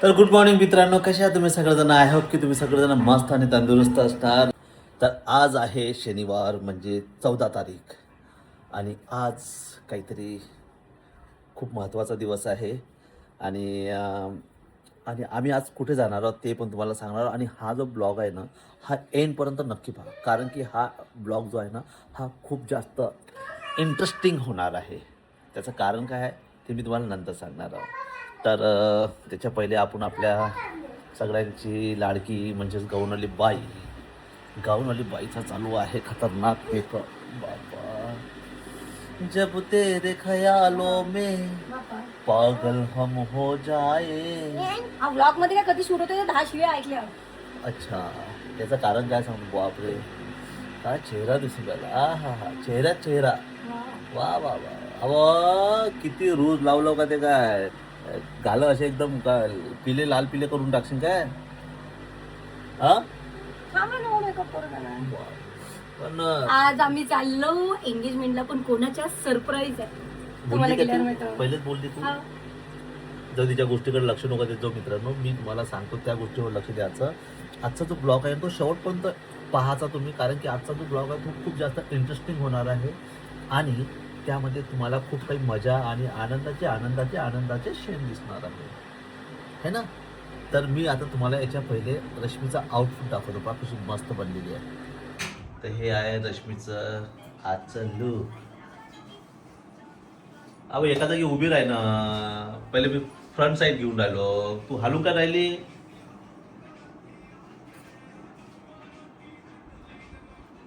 तर good morning मित्रांनो, कशा आहात तुम्ही सगळेजण? आय होप की तुम्ही सगळेजण मस्त आणि तंदुरुस्त असणार. तर आज आहे शनिवार म्हणजे 14 तारीख आणि आज काहीतरी खूप महत्त्वाचा दिवस आहे आणि आणि आम्ही आज कुठे जाणार आहोत ते पण तुम्हाला सांगणार आहोत. आणि हा जो ब्लॉग आहे ना, हा एंडपर्यंत नक्की पहा, कारण की हा ब्लॉग जो आहे ना, हा खूप जास्त इंटरेस्टिंग होणार आहे. त्याचं कारण काय आहे ते मी तुम्हाला नंतर सांगणार आहोत. तर त्याच्या पहिले आपण आपल्या सगळ्यांची लाडकी म्हणजेच गाऊनवाली बाईचा चालू आहे खतरनाक मेकअप. बाबा, जब तेरे ख्यालों में पागल हम हो जाए. हा व्लॉग मध्ये काय कधी शूट होते 10 शिव्या ऐकल्या. अच्छा, त्याचं कारण काय सांगतो? बापरे, काय चेहरा दिसून राहिला! हा हा, चेहरा वा वा वा. अहो, किती रूज लावलं का ते, काय घालं असे एकदम काय पिले लाल पिले करून टाकशील काय? हा, पण आज आम्ही चाललो एंगेजमेंटला, पण कोणाच्या सरप्राईज आहे तुम्हाला बोलली का गेल्यावर तू? माहिती. पहिलेच बोलली तू. जर तिच्या गोष्टीकडे लक्ष नका देत जाऊ मित्रांनो, मी तुम्हाला सांगतो त्या गोष्टीवर लक्ष द्यायचं. आजचा जो ब्लॉग आहे तो शेवटपर्यंत पाहायचा तुम्ही, कारण की आजचा जो ब्लॉग आहे तो खूप जास्त इंटरेस्टिंग होणार आहे आणि त्यामध्ये तुम्हाला खूप काही मजा आणि आनंदाचे क्षण दिसणार आहे, है ना? तर मी आता तुम्हाला याच्या पहिले रश्मीचा आउटफिट दाखवतो, पहा कशी मस्त बनलेली आहे. तर हे आहे रश्मीचं आजचं लुक. अहो, एका जागी उभी राही ना. पहिले मी फ्रंट साईड घेऊन राहिलो, तू हालून का राहिली?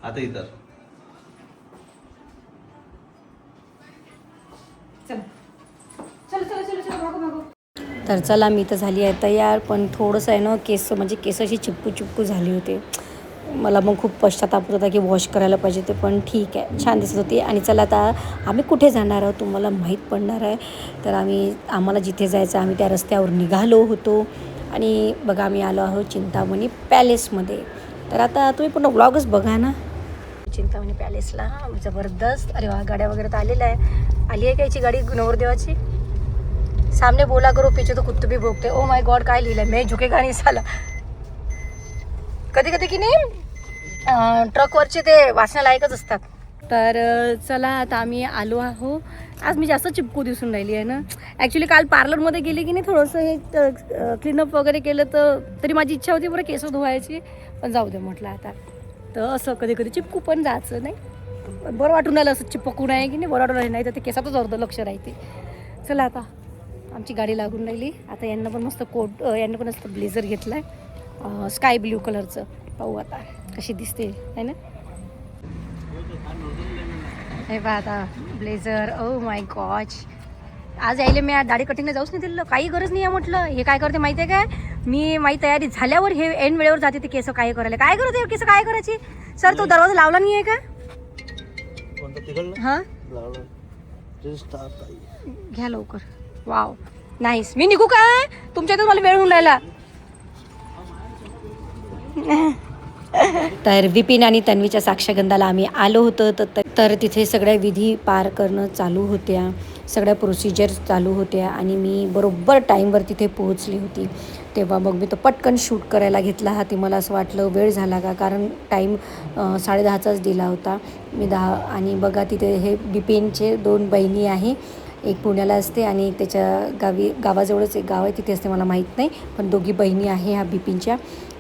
आता इतर तर चला, मी तर झाली आहे तयार, पण थोडंसं आहे ना केस, म्हणजे केस अशी चिपकू झाली होते. मला मग खूप पश्चाताप होत होता की वॉश करायला पाहिजे ते, पण ठीक आहे, छान दिसत होती. आणि चला आता आम्ही कुठे जाणार आहोत तुम्हाला माहीत पडणार आहे. तर आम्हाला जिथे जायचं आम्ही त्या रस्त्यावर निघालो होतो आणि बघा आम्ही आलो आहोत चिंतामणी पॅलेसमध्ये. तर आता तुम्ही पूर्ण ब्लॉगच बघा ना. चिंतामणी पॅलेसला जबरदस्त, अरे वा, गाड्या वगैरे तर आलेल्या आहे. आली आहे का याची गाडी नवरदेवाची? सामने बोला करो, पीछे तो कुत्ते भी भोगते. ओ माय गॉड, काय लिहिलंय? मैं झुकेगा नहीं साला. कधी कधी की नाही ट्रकवरचे ते वाचण्यालायकच असतात. तर चला आता आम्ही आलो आहो. आज मी जास्त चिपकू दिसून राहिली आहे ना. ॲक्च्युली काल पार्लरमध्ये गेली की नाही, थोडंसं हे क्लीनअप वगैरे केलं तर तरी माझी इच्छा होती बरं केस धुवायची, पण जाऊ दे म्हटलं आता. तर असं कधी कधी चिपकू पण जायचं नाही, बरं वाटून राहिलं असं चिपकू नाही की नाही, बरं वाटून राहिलं नाही तर ते केसातच अर्ध लक्ष राहते. चला आता आमची गाडी लागून राहिली. आता यांना पण मस्त कोट, यांना पण मस्त ब्लेझर घेतला आहे स्काय ब्ल्यू कलरचं. पाहू आता कशी दिसते, आहे ना? हे पहा आता ब्लेझर. ओ माय गॉड, आज यायले मी दाढी कटिंगला जाऊच नाही दिलं, काही गरज नाही आहे म्हटलं. हे काय करते माहिती आहे काय, मी माझी तयारी झाल्यावर हे ऐन वेळेवर जाते ते केस काय करायला. काय करते केस काय करायची? सर तो दरवाजा लावला नाही आहे का? हां, घ्या लवकर. Wow, nice. मी निघू काय? तुमच्या इथं मला वेळ होऊन राहिला. तर विपिन आणि तन्वीच्या साक्षगंधाला आम्ही आलो होतो. तर तिथे सगळ्या विधी पार करणं चालू होत्या, सगळ्या प्रोसिजर्स चालू होत्या आणि मी बरोबर टाईमवर तिथे पोहोचली होती. तेव्हा मग मी तो पटकन शूट करायला घेतला. हा, ती मला असं वाटलं वेळ झाला का, कारण टाईम 10:30चाच दिला होता. मी 10 आणि बघा तिथे हे विपिनचे 2 बहिणी आहे. एक पुण्याला असते आणि एक त्याच्या गावाजवळच एक गाव आहे तिथे असते, मला माहीत नाही, पण दोघी बहिणी आहे ह्या बिपिनच्या.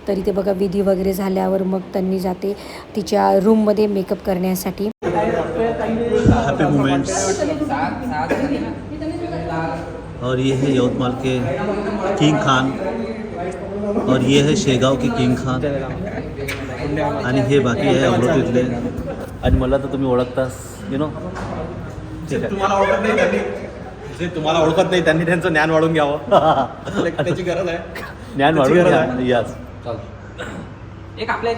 तर इथे बघा विधी वगैरे झाल्यावर मग त्यांनी जाते तिच्या रूममध्ये मेकअप करण्यासाठी. Happy moments. और ये है यवतमाल के किंग खान और ये है शेगाव के किंग खान आणि हे बाकी आहे अमरावतीतले. आणि मला तर तुम्ही ओळखतास, यु नो. तुम्हाला ओळखत नाही त्यांनी त्यांचं ज्ञान वाढून घ्यावं. त्याची गरज आहे, ज्ञान वाढून घ्या. याच एक आपल्या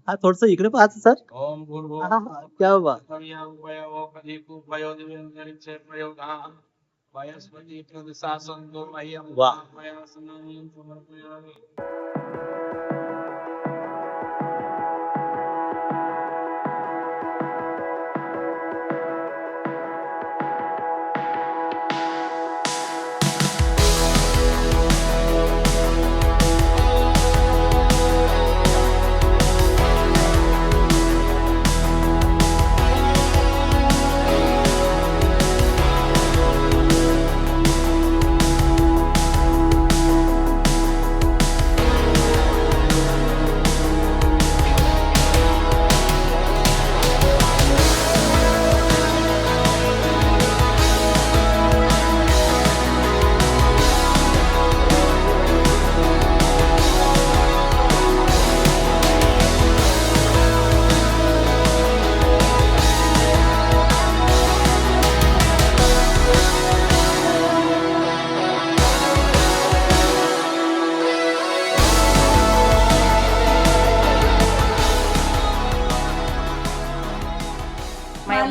हा, थोडस इकडे पाहायचं सर. क्या बा. वा.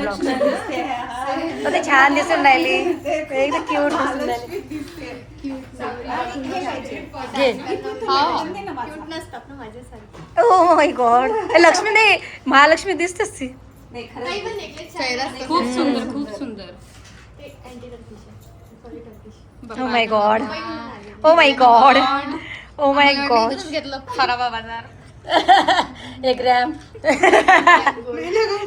ब्लॉग तर ते छान दिसून राहिली एकदम क्यूट दिसून राहिली ओ माय गॉड लक्ष्मी नाही महालक्ष्मी दिसतेच ती खूप सुंदर खूप सुंदर oh my God oh my God oh my God घेतलं खराबा बाजार एक ग्रॅम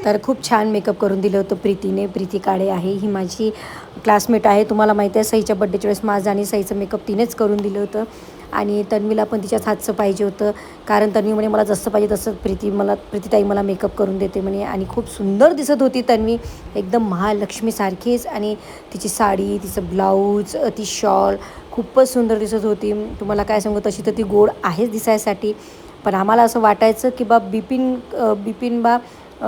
तर खूप छान मेकअप करून दिलं होतं प्रीतीने. प्रीती काळे आहे ही माझी क्लासमेट आहे. तुम्हाला माहिती आहे सईच्या बड्डेच्या वेळेस माझं आणि सईचं मेकअप तिनेच करून दिलं होतं आणि तन्वीला पण तिच्याच हातचं पाहिजे होतं कारण तन्वी म्हणे मला जसं पाहिजे तसं प्रीतीताई मला मेकअप करून देते म्हणे आणि खूप सुंदर दिसत होती तन्वी एकदम महालक्ष्मीसारखीच आणि तिची साडी तिचं ब्लाऊज ती शॉल खूपच सुंदर दिसत होती. तुम्हाला काय सांगू तशी तर ती गोड आहेच दिसायसाठी पण आम्हाला असं वाटायचं की बिपिन बा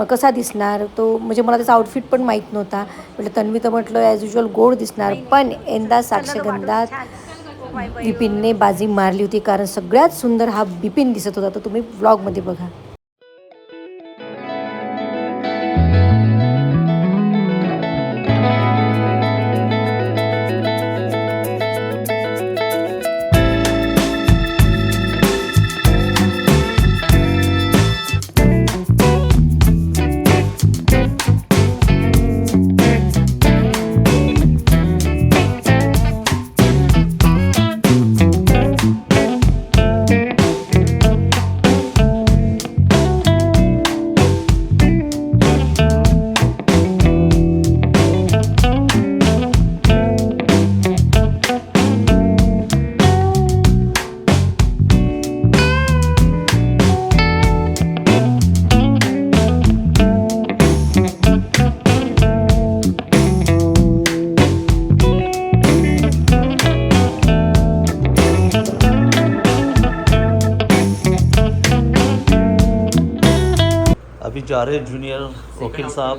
कसा दिसणार तो म्हणजे मला त्याचा आउटफिट पण माहीत नव्हता म्हणजे तन्वी तर म्हटलं ॲज युजल गोड दिसणार पण यंदा साक्षगंधात बिपिनने बाजी मारली होती कारण सगळ्यात सुंदर हा बिपिन दिसत होता तर तुम्ही व्लॉगमध्ये बघा. अभी जा रहे जूनियर वकील साहब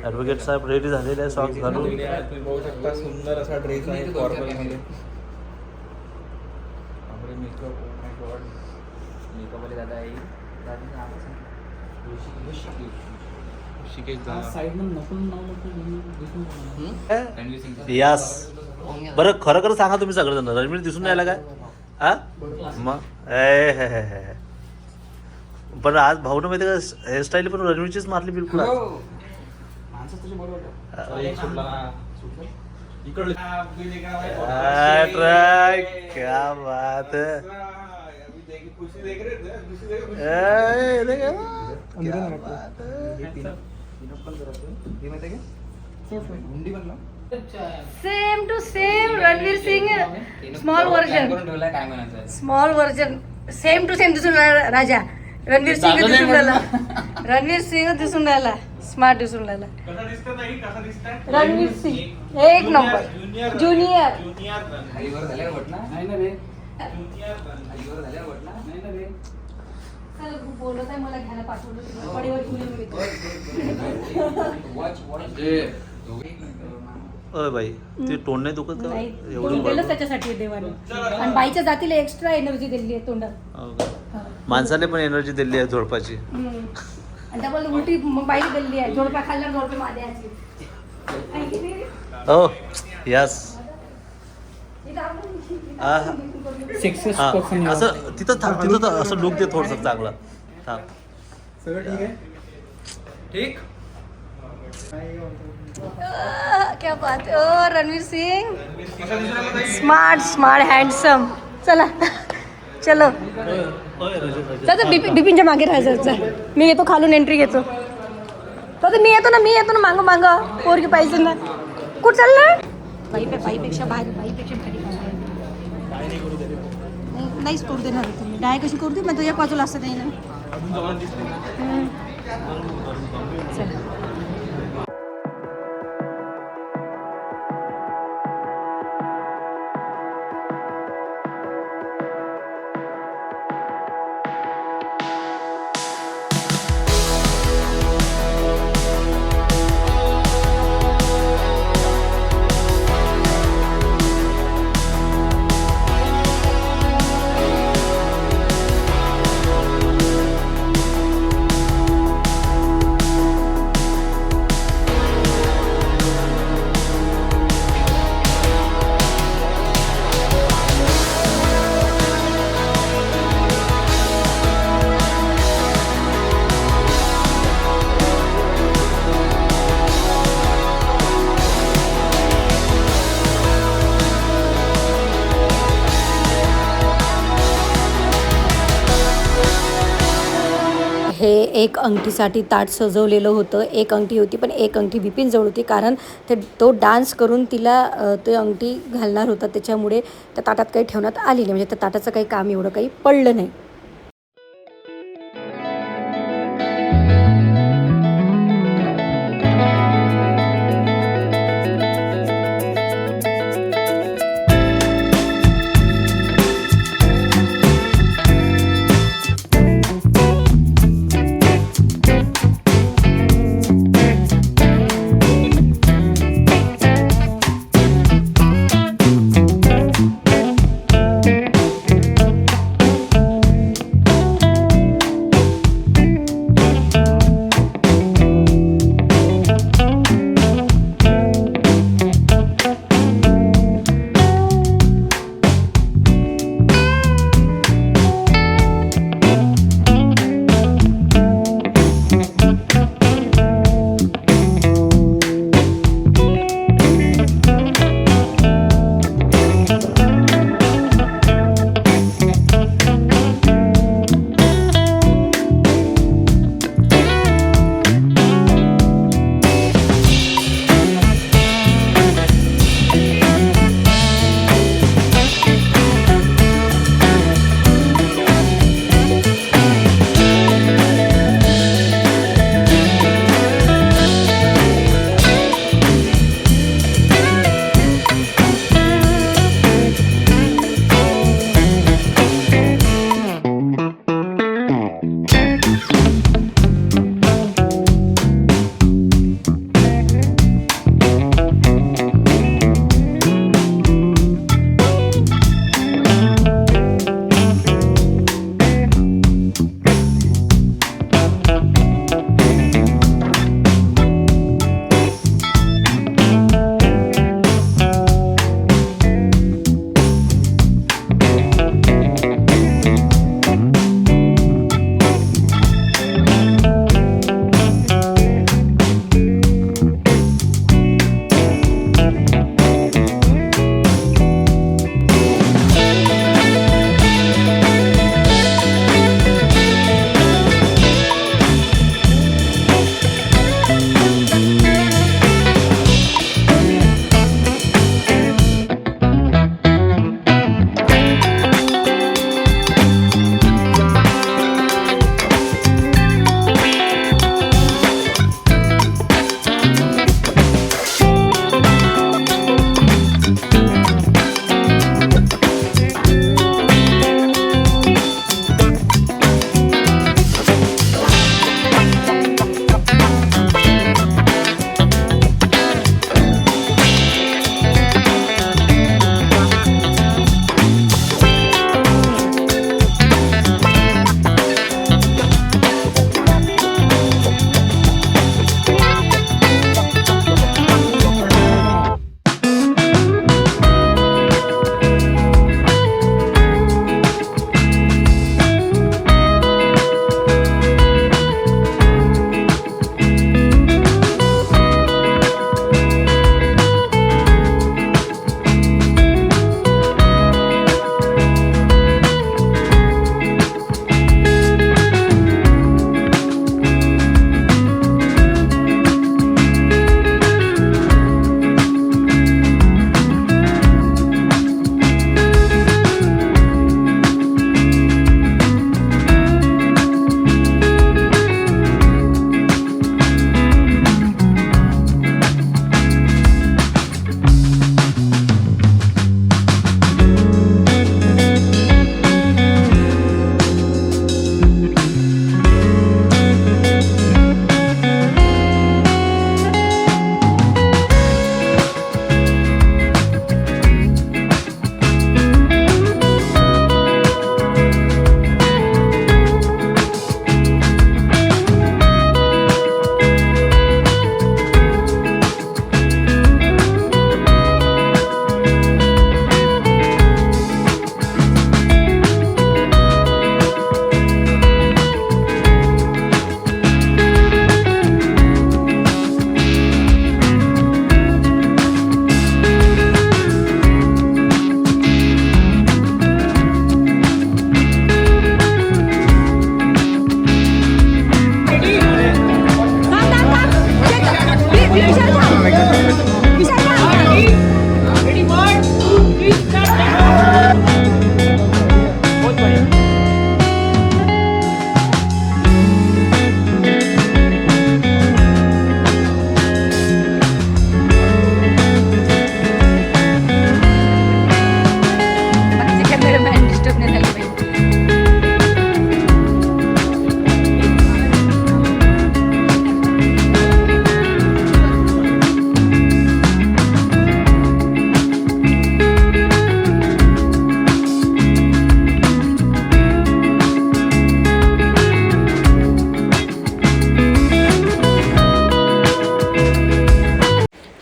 ॲडव्होकेट साहेब रेडी झालेले आहे सॉक्स घालून. तुम्ही बघू शकता सुंदर असा ड्रेस आहे फॉर्मल मध्ये. मेकअप वाले दादा आहे यस बरं खरं खरं सांगा तुम्ही सगळेजण रणवीर दिसून राहिला काय हा मग पण आज भाऊनं माहिती का हेअरस्टाईल पण रणवीरचीच मारली बिलकुल आज. क्या बात है same to same Ranveer Singh small version same to same दिसून राहिला राजा. रणवीर सिंग दिसून राहिला रणवीर सिंग दिसून राहिला स्मार्ट दिसून राहिला रणवीर सिंग एक नंबर ज्युनियर बोलत आहे मला घ्यायला पाठवलं अय बाई ती तोंड नाही दुखत का एवढं दिलंच त्याच्यासाठी देवाने आणि बाईच्या जातीला एक्स्ट्रा एनर्जी दिली आहे तोंडात. माणसाने पण एनर्जी दिली आहे झोडपाची आणि डबल उलटी मग बाई दिली आहे झोडपा खाल्ल्यावर झोडपे माझे हो यस असं तिथं थांब तिथं तर असं लुक दे थोडस चांगलं थांब. सगळं ठीक आहे ठीक. क्या बात ओ रणवीर सिंग स्मार्ट हँडसम चला चलो चल बिपिनच्या मागे राहायचं चल मी येतो खालून एंट्री घेतो तर मी येतो ना मांग पोरगी पाहिजे ना कुठं चाललं बाईपेक्षा भारी नाहीच करू देणार तुम्ही डाय कशी करू दे मग तुझ्या बाजूला असतं नाही ना चला हे एक अंगठीसाठी ताट सजवलेलं होतं. एक अंगठी होती पण एक अंगठी विपिनजवळ होती, कारण तो डान्स करून तिला ते अंगठी घालणार होता, त्याच्यामुळे त्या ताटात काही ठेवण्यात आली नाही. म्हणजे त्या ताटाचं काही काम एवढं काही पडलं नाही.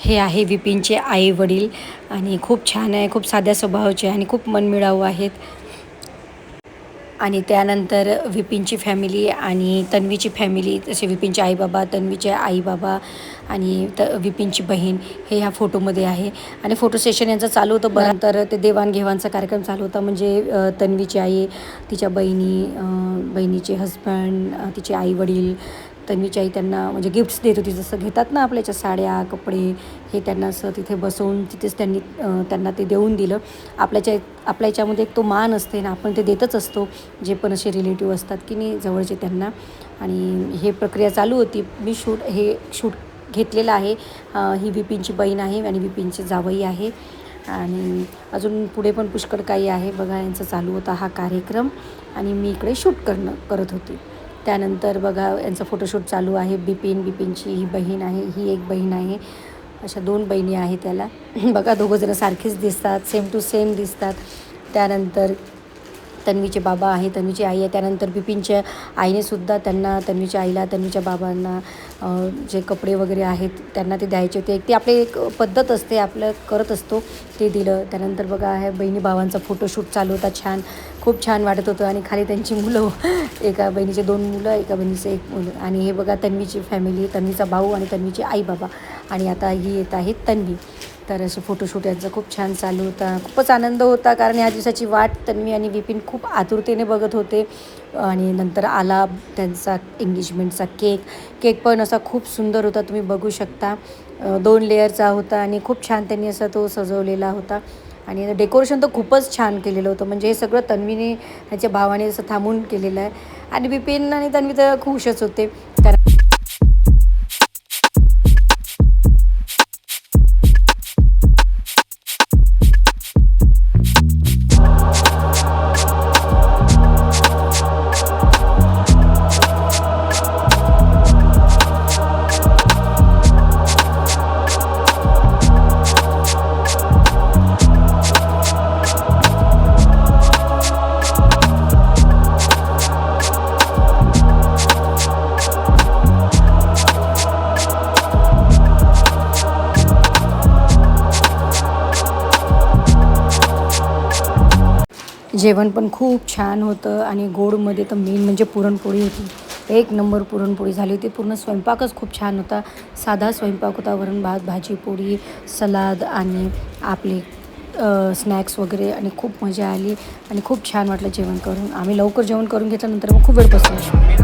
हे आहे विपिनचे आई वडील आणि खूप छान आहे, खूप साध्या स्वभावाचे आणि खूप मनमिळाऊ आहेत. आणि त्यानंतर विपिनची फॅमिली आणि तन्वीची फॅमिली, जसे विपिनचे आईबाबा, तन्वीचे आईबाबा आणि विपिनची बहीण हे ह्या फोटोमध्ये आहे. आणि फोटो सेशन यांचं चालू होतं. नंतर ते देवाणघेवाणचा कार्यक्रम चालू होता, म्हणजे तन्वीची आई, तिच्या बहिणीचे हस्बंड, तिचे आईवडील, तन्वीची आई त्यांना म्हणजे गिफ्ट्स देत होती, जसं घेतात ना आपल्याच्या साड्या, कपडे, हे त्यांना असं तिथे बसवून तिथेच त्यांना ते देऊन दिलं. आपल्या याच्यामध्ये एक तो मान असते ना, आपण ते देतच असतो, जे पण असे रिलेटिव्ह असतात की नाही जवळचे त्यांना. आणि हे प्रक्रिया चालू होती. मी शूट घेतलेलं आहे. ही विपिनची बहीण आहे आणि विपिनचे जावई आहे. आणि अजून पुढे पण पुष्कळ काही आहे बघा. यांचा चालू होता हा कार्यक्रम आणि मी इकडे शूट करत होती. त्यानंतर बघा यांचा फोटोशूट चालू आहे. विपिनची ही बहीण आहे, ही एक बहीण आहे, अशा 2 बहिणी आहेत त्याला. बघा दोघंजणं सारखेच दिसतात, सेम टू सेम दिसतात. त्यानंतर तन्वीचे बाबा आहे, तन्वीची आई आहे. त्यानंतर विपिनच्या आईनेसुद्धा त्यांना, तन्वीच्या आईला, तन्वीच्या बाबांना जे कपडे वगैरे आहेत त्यांना ते द्यायचे होते. ती आपली एक पद्धत असते, आपलं करत असतो, ते दिलं. त्यानंतर बघा आहे बहिणी भावांचा फोटोशूट चालू होता. खूप छान वाटत होतं. आणि खाली त्यांची मुलं, एका बहिणीचे 2 मुलं, एका बहिणीचे 1 मुलं. आणि हे बघा तन्वीची फॅमिली, तन्वीचा भाऊ आणि तन्वीचे आई बाबा. आणि आता ही येत आहे तन्वी. तर असे फोटोशूट यांचा खूप छान चालू होता. खूपच आनंद होता, कारण या दिवसाची वाट तन्वी आणि विपिन खूप आतुरतेने बघत होते. आणि नंतर आला त्यांचा एंगेजमेंटचा केक पण असा खूप सुंदर होता, तुम्ही बघू शकता. 2 लेअरचा होता आणि खूप छान त्यांनी असा तो सजवलेला होता. आणि डेकोरेशन तर खूपच छान केलेलं होतं, म्हणजे हे सगळं तन्वीने, त्याच्या भावाने असं थांबून केलेलं आहे. आणि विपिन आणि तन्वी तर खुशच होते. जेवण पण खूप छान होतं. आणि गोडमध्ये तर मेन म्हणजे पुरणपोळी होती. 1 नंबर पुरणपोळी झाली होती. पूर्ण स्वयंपाकच खूप छान होता. साधा स्वयंपाक होता. वरण भात, भाजी पोळी, सलाद आणि आपले स्नॅक्स वगैरे. आणि खूप मजा आली आणि खूप छान वाटलं जेवण करून. आम्ही लवकर जेवण करून घेतल्यानंतर मग खूप वेळ बसलो.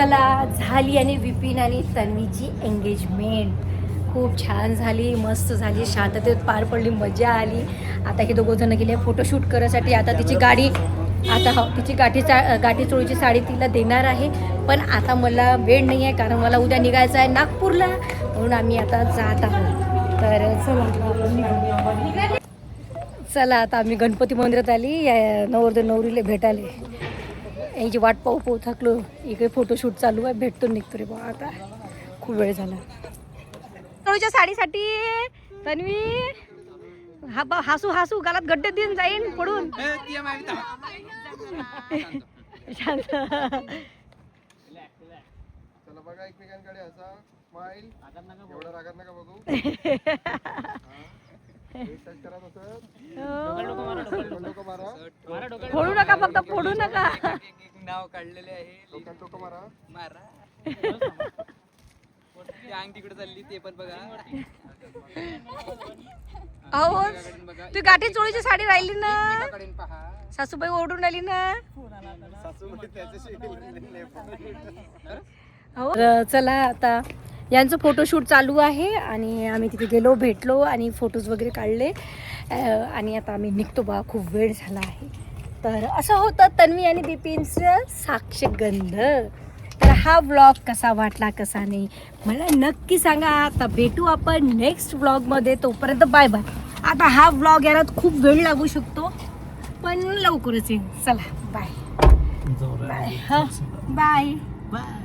चला झाली आणि विपिन आणि तन्वीची एंगेजमेंट खूप छान झाली, मस्त झाली, शांततेत पार पडली, मजा आली. आता हे दोघं जण गेले फोटोशूट करायसाठी. आता तिची गाडी तिची गाठी चोळीची साडी तिला देणार आहे. पण आता मला वेळ नाही आहे कारण मला उद्या निघायचं आहे नागपूरला, म्हणून आम्ही आता जात आहोत. तर चला आता आम्ही गणपती मंदिरात आली, नवरदेव नवरीला भेटायला. यांची वाट पाहू पाहू थकलो. इकडे फोटोशूट चालू आहे, भेटतो निघतो रे बा. आता खूप वेळ झाला. नवरीच्या साडीसाठी तन्वी हसू हसू गालात गड्डे देऊन जाईन पडून. शांत. चला बघा एकमेकांकडे हसा, स्माइल. एवढा रागात नका बघू. टच करा तसं. डोकं मारा. फोडू नका, फक्त फोडू नका. नाव काढलेले आहे. डोकं मारा. मारा. ते अंग तिकडे चालली ते पण बघा. अहो तू गाठी चोळीची साडी राहिली ना, पहा. सासूबाई ओढून आली ना. हो चला आता यांचं फोटोशूट चालू आहे आणि आम्ही तिथे गेलो, भेटलो आणि फोटोज वगैरे काढले आणि आता आम्ही निघतो बा. खूप वेळ झाला आहे. तर असं होतं तन्वी आणि बिपिनचं साक्षगंध. तर हा व्लॉग कसा वाटला कसा नाही मला नक्की सांगा. आता भेटू आपण नेक्स्ट व्लॉगमध्ये. तोपर्यंत बाय बाय. आता हा व्लॉग यायला खूप वेळ लागू शकतो पण लवकरच येईल. चला बाय बाय. बाय.